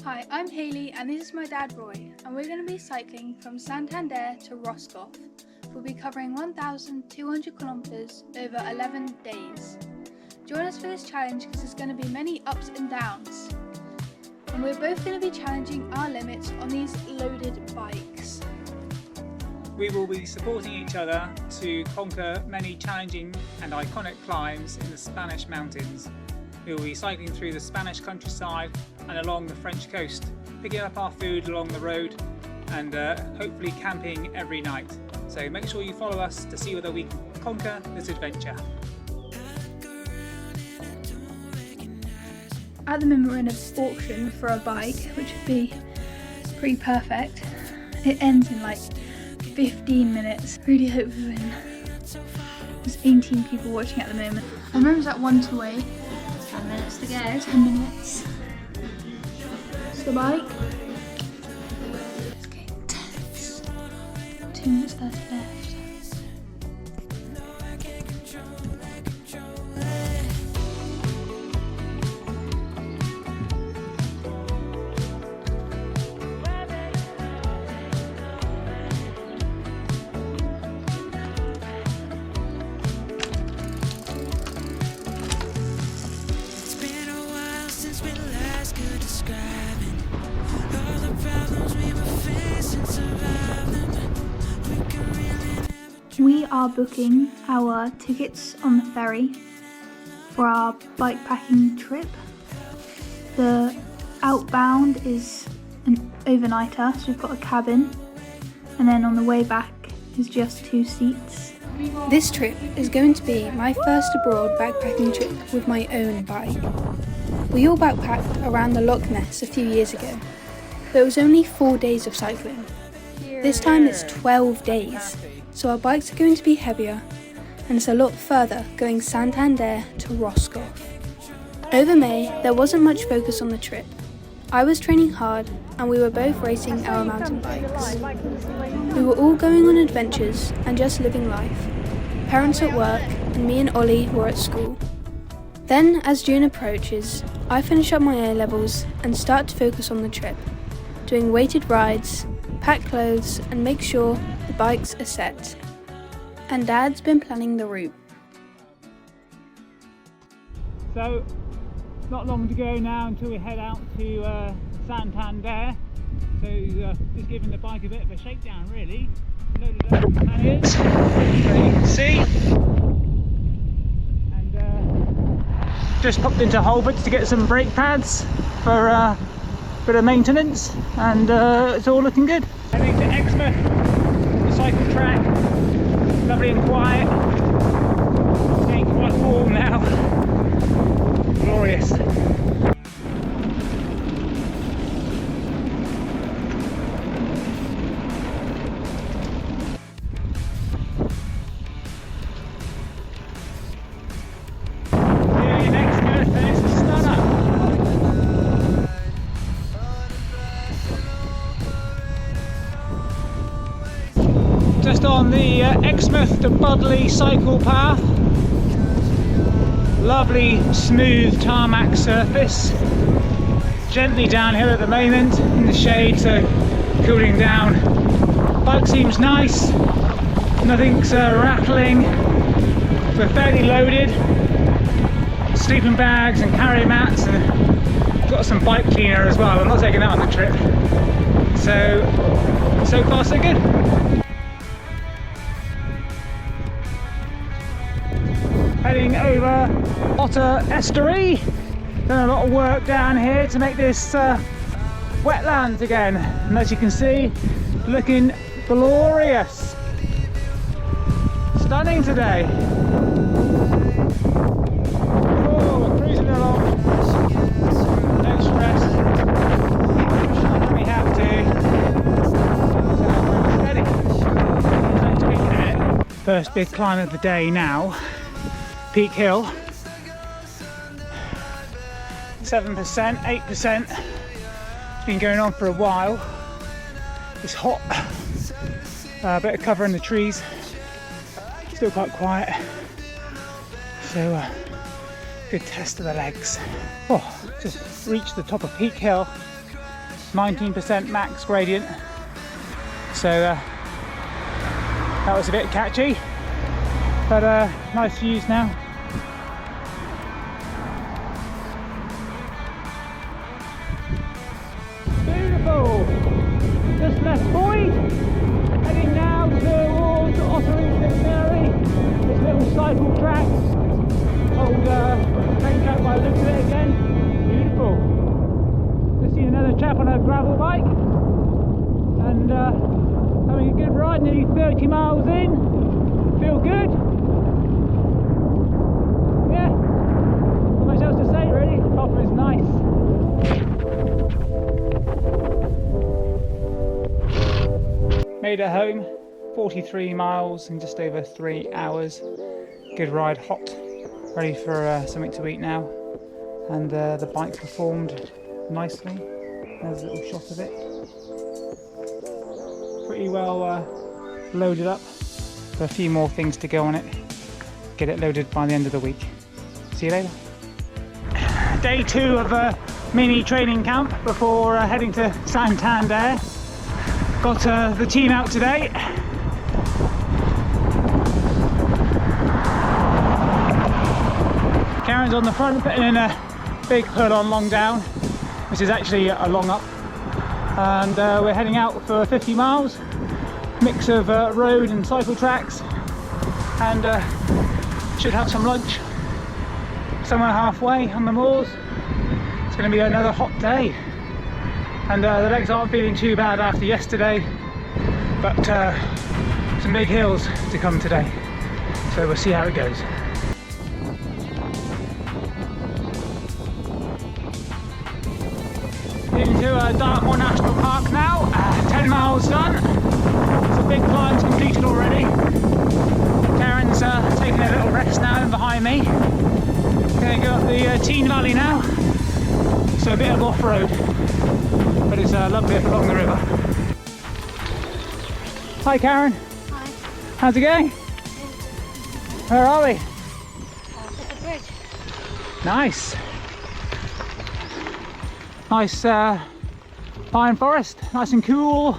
Hi, I'm Hayleigh and this is my dad Roy, and we're going to be cycling from Santander to Roscoff. We'll be covering 1,200 kilometres over 11 days. Join us for this challenge because there's going to be many ups and downs. And we're both going to be challenging our limits on these loaded bikes. We will be supporting each other to conquer many challenging and iconic climbs in the Spanish mountains. We will be cycling through the Spanish countryside and along the French coast, picking up our food along the road and hopefully camping every night. So make sure you follow us to see whether we can conquer this adventure. At the moment we're in an auction for a bike, which would be pretty perfect. It ends in like 15 minutes. Really hope we win. There's 18 people watching at the moment. I remember it's at 1 to 8. 10 minutes to go. 10 minutes. It's the bike. It's getting tense. 2 minutes 30 left. We are booking our tickets on the ferry for our bikepacking trip. The outbound is an overnighter, so we've got a cabin, and then on the way back is just 2 seats. This trip is going to be my first abroad backpacking trip with my own bike. We all backpacked around the Loch Ness a few years ago, but it was only 4 days of cycling. This time it's 12 days. So our bikes are going to be heavier, and it's a lot further going Santander to Roscoff. Over May, there wasn't much focus on the trip. I was training hard and we were both racing our mountain bikes. We were all going on adventures and just living life. Parents at work and me and Ollie were at school. Then as June approaches, I finish up my A-levels and start to focus on the trip, doing weighted rides, pack clothes and make sure the bikes are set. And Dad's been planning the route. So, not long to go now until we head out to Santander. So just giving the bike a bit of a shakedown really. Loaded up with panniers, so you can see. And just popped into Holbert to get some brake pads for a bit of maintenance, and it's all looking good. Heading to Exmouth, the cycle track, lovely and quiet. It's getting quite warm now. Glorious. Here in Exmouth, and it's a stunner. Just on the Exmouth to Budley cycle path. Lovely smooth tarmac surface. Gently downhill at the moment in the shade, so cooling down. Bike seems nice, nothing's rattling. We're fairly loaded. Sleeping bags and carry mats, and got some bike cleaner as well. I'm not taking that on the trip. So far so good. Heading over Otter Estuary. Done a lot of work down here to make this wetlands again, and as you can see, looking glorious. Stunning today. Oh, we're cruising along. No stress. We have to. First big climb of the day now. Peak Hill, 7%, 8%, it's been going on for a while. It's hot, a bit of cover in the trees, still quite quiet, so good test of the legs. Oh, just reached the top of Peak Hill, 19% max gradient. So that was a bit catchy, but nice to use now. Beautiful! Just left Boyd, heading now towards Ottery Dictionary. This little cycle track, old train track by the looks of it again. Beautiful. Just seen another chap on a gravel bike, and having a good ride, nearly 30 miles in. Feel good. Yeah, not much else to say really, apart from it's nice. Made it home, 43 miles in just over 3 hours. Good ride, hot, ready for something to eat now. And the bike performed nicely. There's a little shot of it. Pretty well loaded up. Got a few more things to go on it. Get it loaded by the end of the week. See you later. Day 2 of a mini training camp before heading to Santander. Got the team out today. Karen's on the front putting in a big pull on long down, which is actually a long up. And we're heading out for 50 miles. Mix of road and cycle tracks, and should have some lunch somewhere halfway on the moors. It's going to be another hot day, and the legs aren't feeling too bad after yesterday, but some big hills to come today, so we'll see how it goes. Into Dartmoor National Park now, 10 miles done. Big climb's completed already. Karen's taking a little rest now in behind me. Going to go up the Tean Valley now. So a bit of off-road, but it's a lovely bit along the river. Hi Karen. Hi. How's it going? Where are we? At the bridge. Nice. Nice pine forest, nice and cool.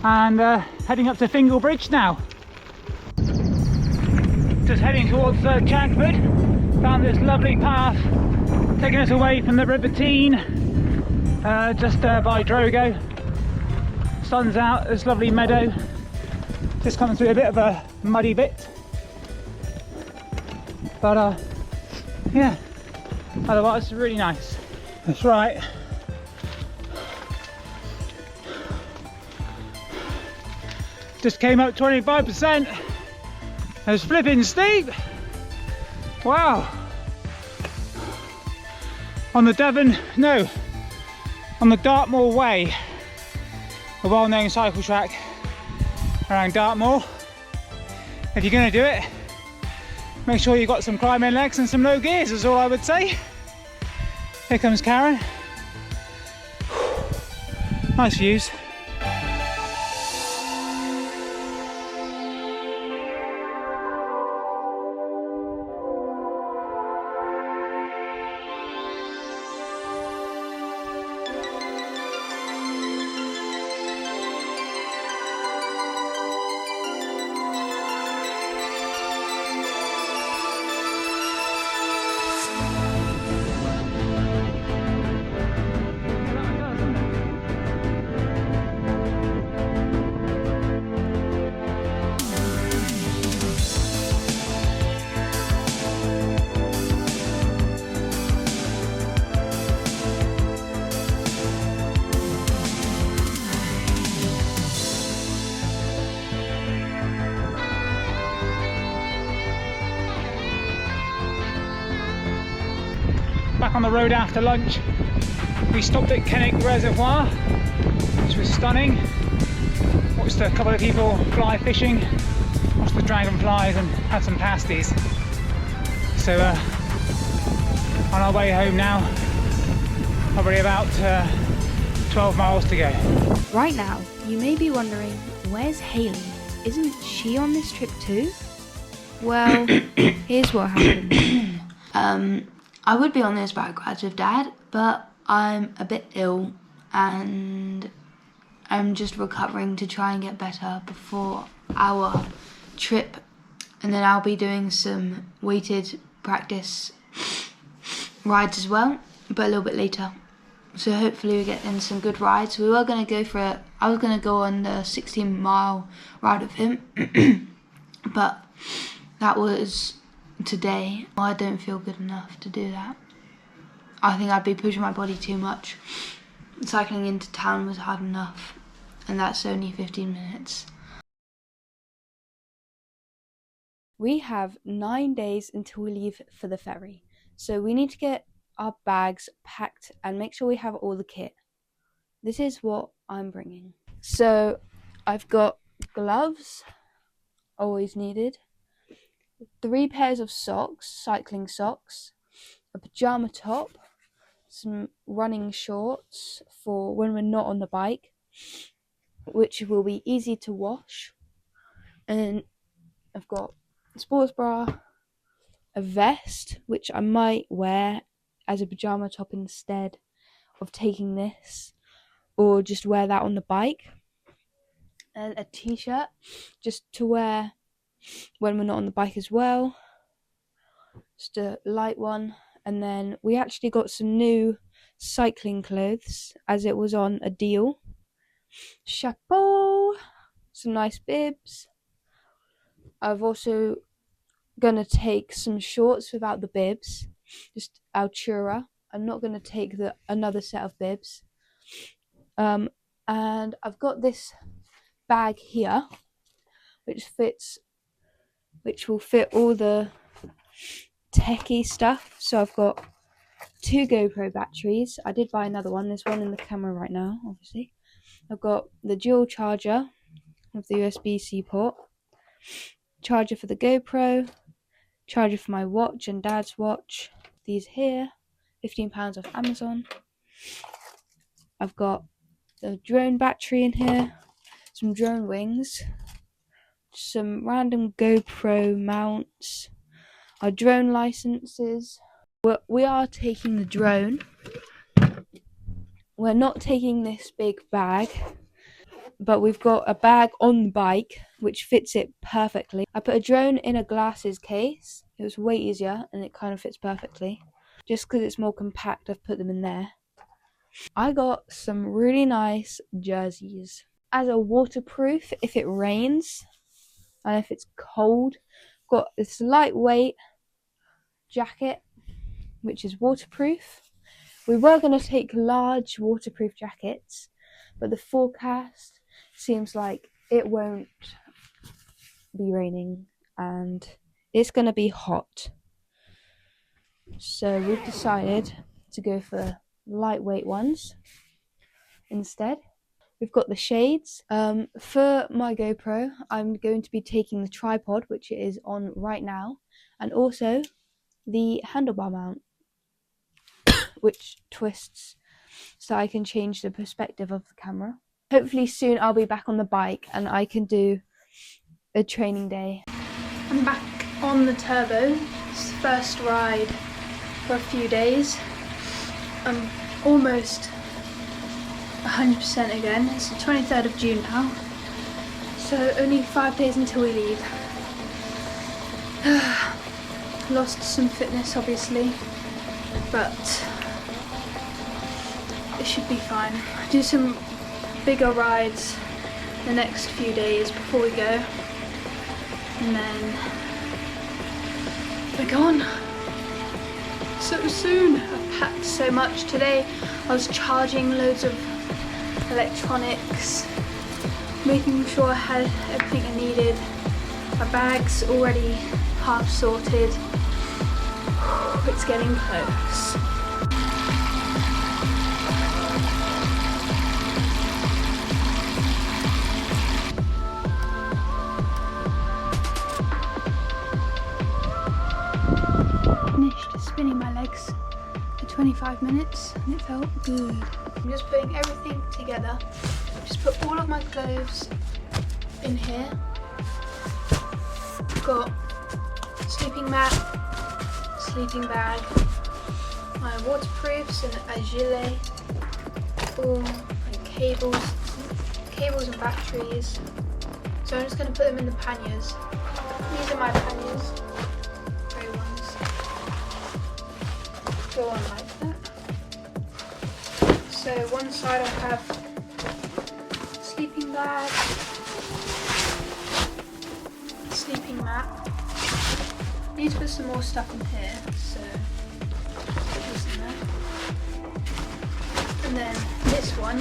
And heading up to Fingal Bridge now. Just heading towards Chadford. Found this lovely path taking us away from the River Tean, just by Drogo. Sun's out, this lovely meadow. Just coming through a bit of a muddy bit, but yeah, otherwise it's really nice. That's right. Just came up 25%. It's flipping steep. Wow. On the on the Dartmoor Way, a well-known cycle track around Dartmoor. If you're going to do it, make sure you've got some climbing legs and some low gears, is all I would say. Here comes Karen. Nice views. Back on the road after lunch. We stopped at Kenwick Reservoir, which was stunning. Watched a couple of people fly fishing, watched the dragonflies and had some pasties. So on our way home now, probably about 12 miles to go. Right now, you may be wondering, where's Hayleigh? Isn't she on this trip too? Well, here's what happened. I would be on this backwards with Dad, but I'm a bit ill and I'm just recovering to try and get better before our trip, and then I'll be doing some weighted practice rides as well, but a little bit later. So hopefully we get in some good rides. I was going to go on the 16-mile ride with him, but that was today. I don't feel good enough to do that. I think I'd be pushing my body too much. Cycling into town was hard enough, and that's only 15 minutes. We have 9 days until we leave for the ferry, so we need to get our bags packed and make sure we have all the kit. This is what I'm bringing. So I've got gloves, always needed, 3 pairs of socks, cycling socks, a pajama top, some running shorts for when we're not on the bike, which will be easy to wash, and I've got a sports bra, a vest, which I might wear as a pajama top instead of taking this, or just wear that on the bike, and a t-shirt just to wear when we're not on the bike as well, just a light one. And then we actually got some new cycling clothes as it was on a deal. Chapeau, some nice bibs. I've also gonna take some shorts without the bibs, just Altura. I'm not gonna take another set of bibs. And I've got this bag here, which will fit all the techie stuff. So I've got 2 GoPro batteries. I did buy another one. There's one in the camera right now, obviously. I've got the dual charger with the USB-C port, charger for the GoPro, charger for my watch and Dad's watch. These here, £15 off Amazon. I've got the drone battery in here, some drone wings, some random GoPro mounts, our drone licenses. We are taking the drone. We're not taking this big bag, but we've got a bag on the bike which fits it perfectly. I put a drone in a glasses case. It was way easier and it kind of fits perfectly. Just because it's more compact, I've put them in there. I got some really nice jerseys as a waterproof if it rains and if it's cold. Got this lightweight jacket which is waterproof. We were going to take large waterproof jackets, but the forecast seems like it won't be raining and it's going to be hot. So we've decided to go for lightweight ones instead. We've got the shades. For my GoPro, I'm going to be taking the tripod, which it is on right now, and also the handlebar mount, which twists so I can change the perspective of the camera. Hopefully soon I'll be back on the bike and I can do a training day. I'm back on the turbo. It's the first ride for a few days. I'm almost 100% again. It's the 23rd of June now, so only 5 days until we leave. Lost some fitness obviously, but it should be fine. Do some bigger rides the next few days before we go, and then we're gone so soon. I've packed so much today. I was charging loads of electronics, making sure I had everything I needed. My bag's already half sorted. It's getting close. Finished spinning my legs for 25 minutes and it felt good. I'm just putting everything together. Just put all of my clothes in here. I've got sleeping mat, sleeping bag, my waterproofs and a gilet, all cables and batteries. So I'm just going to put them in the panniers. These are my panniers, grey ones. Go on like that. So one side I have sleeping bag, sleeping mat. I need to put some more stuff in here, so put this in there. And then this one,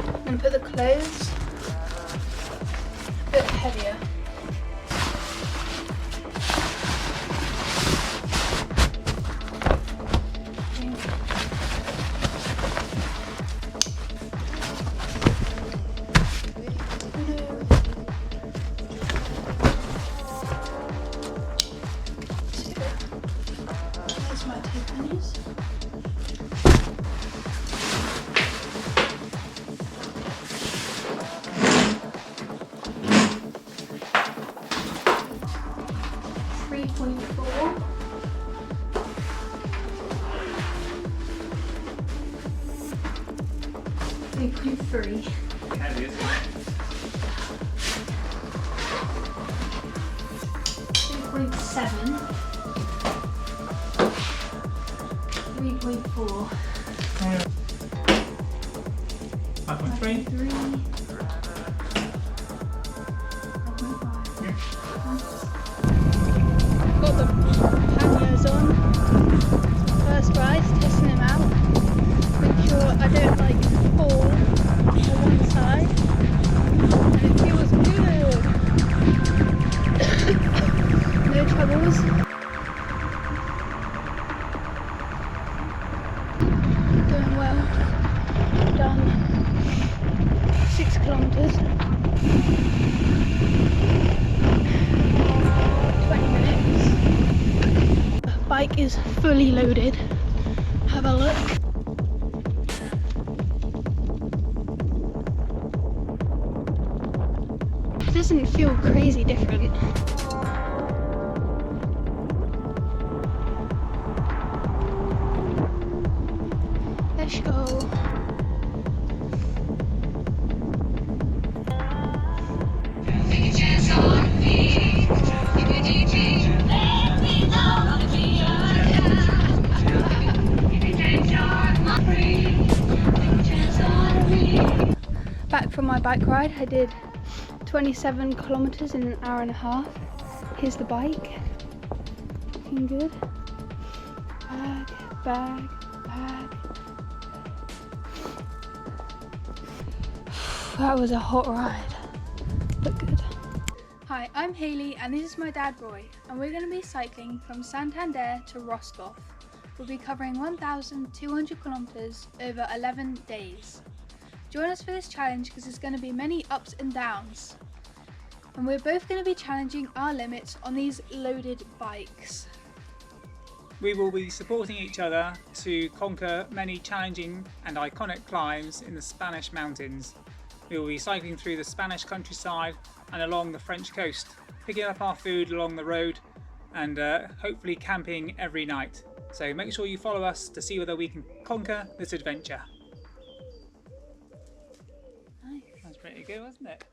I'm going to put the clothes a bit heavier. These are my 2 pennies. Three. Heavy, isn't it? 3.7. 3.4. 5.3. 3. Got the panniers on. First rise, testing them out. Make sure I don't fall on one side. And it feels good. No troubles. Doing well. Done 6 kilometers. 20 minutes. The bike is fully loaded. Have a look. It doesn't feel crazy different. Let's go. Back from my bike ride, I did 27 kilometers in an hour and a half. Here's the bike. Looking good. Bag, bag, bag. That was a hot ride, but good. Hi, I'm Hayleigh and this is my dad Roy, and we're going to be cycling from Santander to Roscoff. We'll be covering 1,200 kilometers over 11 days. Join us for this challenge because there's going to be many ups and downs. And we're both going to be challenging our limits on these loaded bikes. We will be supporting each other to conquer many challenging and iconic climbs in the Spanish mountains. We will be cycling through the Spanish countryside and along the French coast, picking up our food along the road and hopefully camping every night. So make sure you follow us to see whether we can conquer this adventure. Nice. That's pretty good, wasn't it?